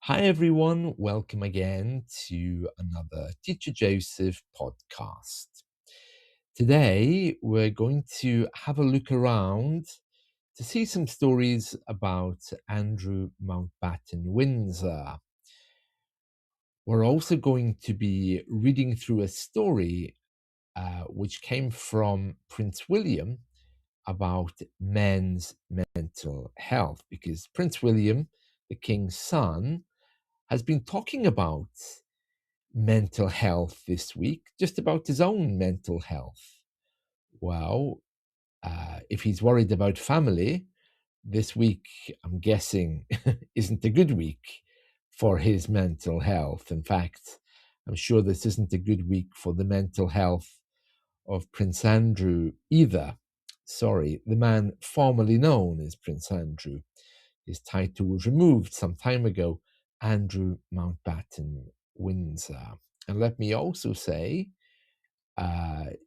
Hi, everyone. Welcome again to another Teacher Joseph podcast. Today, we're going to have a look around to see some stories about Andrew Mountbatten Windsor. We're also going to be reading through a story which came from Prince William about men's mental health, because Prince William, the King's son, has been talking about mental health this week, just about his own mental health. Well, if he's worried about family, this week, I'm guessing, isn't a good week for his mental health. In fact, I'm sure this isn't a good week for the mental health of Prince Andrew either. Sorry, the man formerly known as Prince Andrew. His title was removed some time ago, Andrew Mountbatten Windsor. And let me also say,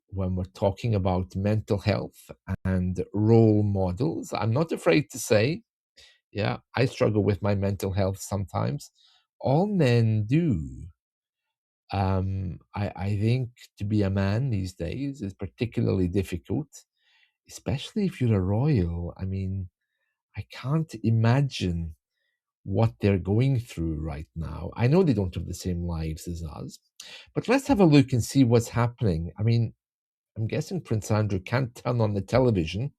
when we're talking about mental health and role models, I'm not afraid to say, yeah, I struggle with my mental health sometimes. All men do. I think to be a man these days is particularly difficult, especially if you're a royal. I mean, I can't imagine what they're going through right now. I know they don't have the same lives as us, but let's have a look and see what's happening. I mean, I'm guessing Prince Andrew can't turn on the television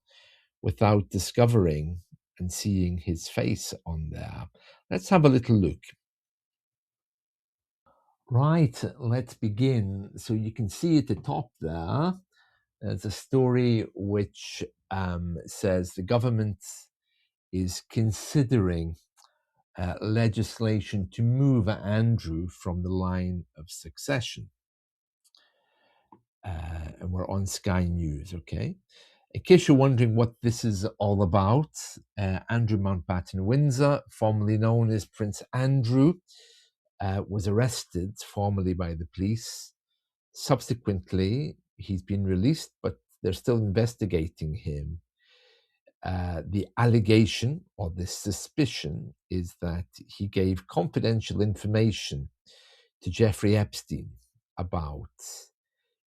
without discovering and seeing his face on there. Let's have a little look. Right, let's begin. So you can see at the top there, there's a story which says the government is considering legislation to move Andrew from the line of succession. And we're on Sky News, okay? In case you're wondering what this is all about, Andrew Mountbatten Windsor, formerly known as Prince Andrew, was arrested formally by the police. Subsequently, he's been released, but they're still investigating him. The allegation or the suspicion is that he gave confidential information to Jeffrey Epstein about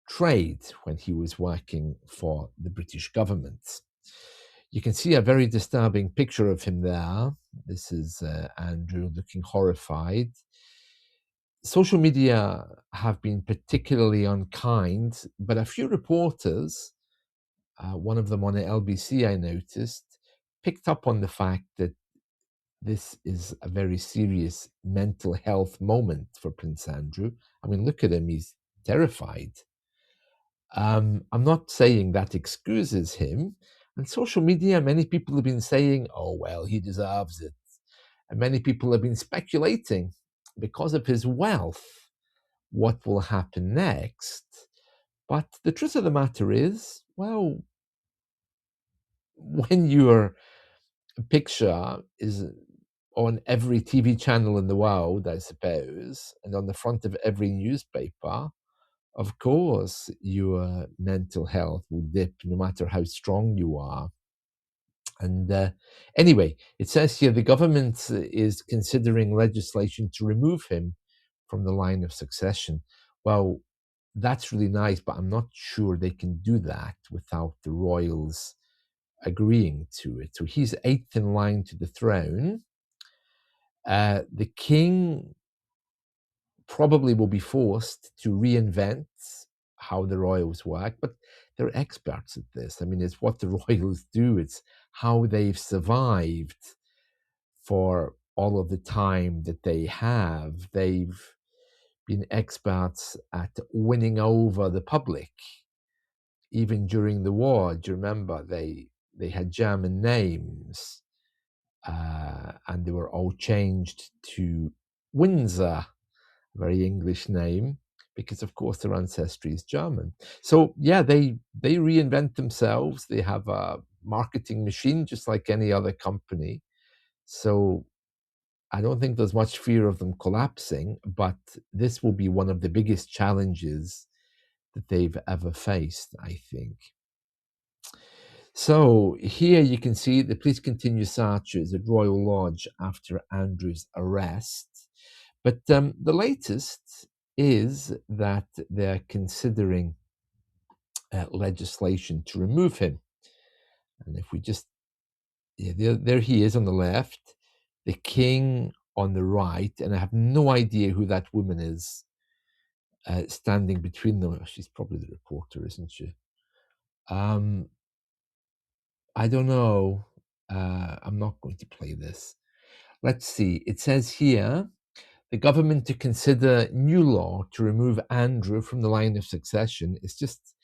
trade when he was working for the British government. You can see a very disturbing picture of him there. This is Andrew looking horrified. Social media have been particularly unkind, but a few reporters, one of them on the LBC I noticed, picked up on the fact that this is a very serious mental health moment for Prince Andrew. I mean, look at him, he's terrified. I'm not saying that excuses him. On social media, many people have been saying, oh, well, he deserves it. And many people have been speculating, because of his wealth, what will happen next. But the truth of the matter is, well, when your picture is on every TV channel in the world, I suppose, and on the front of every newspaper, of course, your mental health will dip no matter how strong you are. And anyway, it says here the government is considering legislation to remove him from the line of succession. Well, that's really nice, but I'm not sure they can do that without the royals agreeing to it. So he's eighth in line to the throne. The king probably will be forced to reinvent how the royals work, but they're experts at this. I mean, it's what the royals do. It's how they've survived for all of the time that they have. They've been experts at winning over the public, even during the war. Do you remember they had German names, and they were all changed to Windsor, a very English name, because of course their ancestry is German. So yeah, they reinvent themselves. They have a marketing machine just like any other company. So I don't think there's much fear of them collapsing, but this will be one of the biggest challenges that they've ever faced, I think. So here you can see the police continue searches at Royal Lodge after Andrew's arrest. But the latest is that they're considering legislation to remove him. And if we just, there he is on the left, the king on the right, and I have no idea who that woman is standing between them. She's probably the reporter, isn't she? I don't know. I'm not going to play this. Let's see. It says here the government to consider new law to remove Andrew from the line of succession. It's just,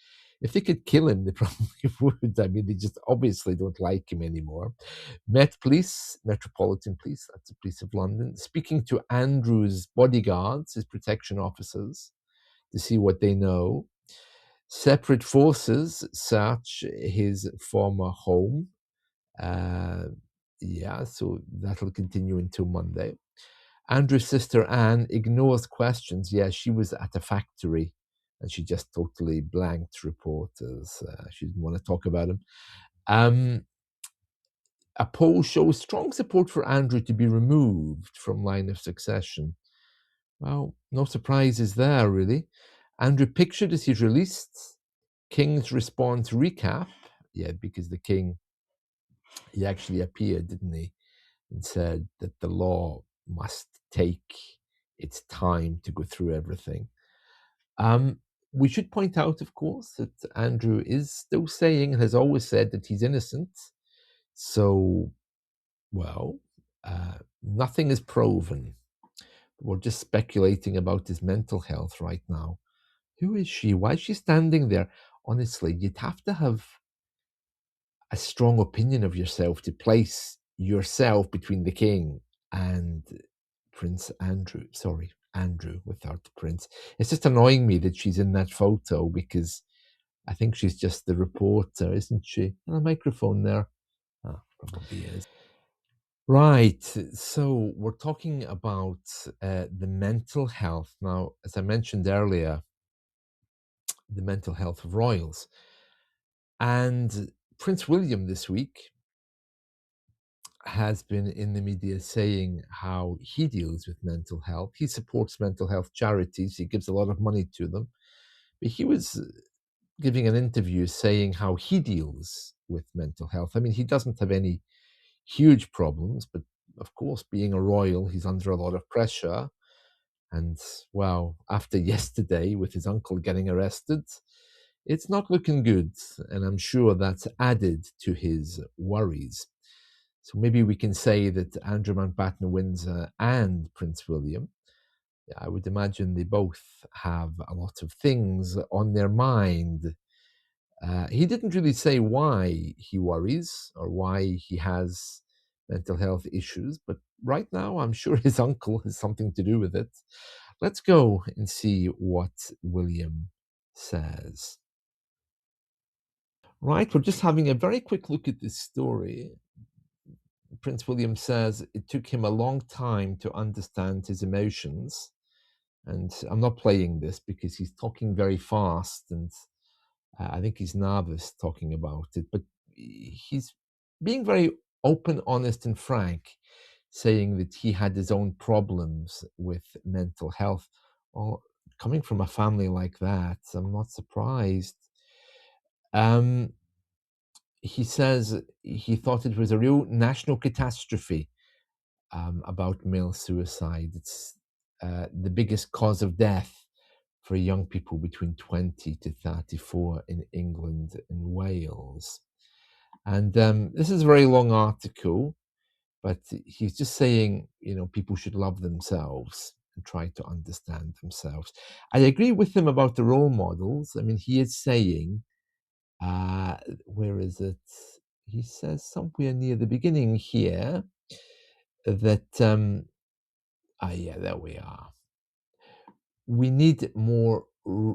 if they could kill him, they probably would. I mean, they just obviously don't like him anymore. Met Police, Metropolitan Police, that's the Police of London, speaking to Andrew's bodyguards, his protection officers, to see what they know. Separate forces search his former home. So that'll continue until Monday. Andrew's sister Anne ignores questions. Yeah, she was at a factory and she just totally blanked reporters. She didn't want to talk about him. A poll shows strong support for Andrew to be removed from line of succession. Well, no surprises there, really. Andrew pictured as he's released. King's response recap. Yeah, because the king, he actually appeared, didn't he? And said that the law must take its time to go through everything. We should point out, of course, that Andrew is still saying and has always said that he's innocent. So, nothing is proven. We're just speculating about his mental health right now. Who is she? Why is she standing there? Honestly, you'd have to have a strong opinion of yourself to place yourself between the king and Prince Andrew. Sorry, Andrew without the prince. It's just annoying me that she's in that photo because I think she's just the reporter, isn't she? A microphone there. Probably is. Right. So we're talking about the mental health. Now, as I mentioned earlier, the mental health of royals. And Prince William this week has been in the media saying how he deals with mental health. He supports mental health charities. He gives a lot of money to them. But he was giving an interview saying how he deals with mental health. I mean, he doesn't have any huge problems, but of course, being a royal, he's under a lot of pressure. And well, after yesterday with his uncle getting arrested, it's not looking good. And I'm sure that's added to his worries. So maybe we can say that Andrew Mountbatten Windsor and Prince William, I would imagine they both have a lot of things on their mind. He didn't really say why he worries or why he has mental health issues, but right now I'm sure his uncle has something to do with it. Let's go and see what William says. Right, we're just having a very quick look at this story. Prince William says it took him a long time to understand his emotions. And I'm not playing this because he's talking very fast and I think he's nervous talking about it. But he's being very open, honest, and frank, saying that he had his own problems with mental health. Well, coming from a family like that, I'm not surprised. He says he thought it was a real national catastrophe about male suicide. It's the biggest cause of death for young people between 20 to 34 in England and Wales. And this is a very long article, but he's just saying, people should love themselves and try to understand themselves. I agree with him about the role models. I mean, he is saying, where is it? He says somewhere near the beginning here that, there we are. We need more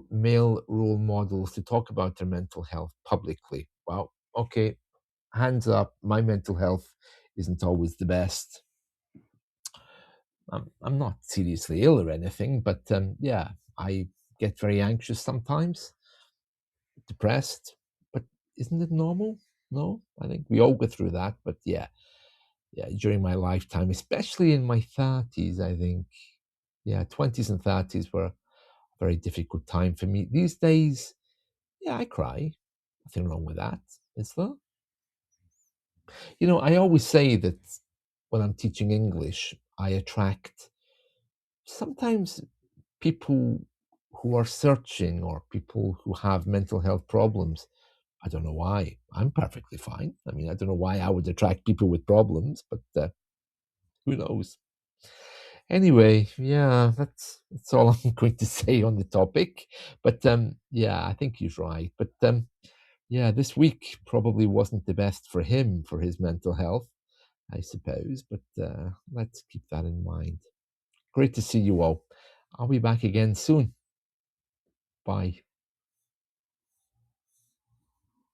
male role models to talk about their mental health publicly. Well, okay, hands up, my mental health isn't always the best. I'm not seriously ill or anything, but I get very anxious sometimes, depressed, but isn't it normal? No, I think we all go through that. But yeah, during my lifetime, especially in my 30s, I think, yeah, 20s and 30s were a very difficult time for me. These days, yeah, I cry. Nothing wrong with that, is there? I always say that when I'm teaching English, I attract sometimes people who are searching or people who have mental health problems. I don't know why. I'm perfectly fine. I mean, I don't know why I would attract people with problems, but who knows? Anyway, yeah, that's all I'm going to say on the topic. But yeah, I think he's right. But yeah, this week probably wasn't the best for him for his mental health, I suppose. But let's keep that in mind. Great to see you all. I'll be back again soon. Bye.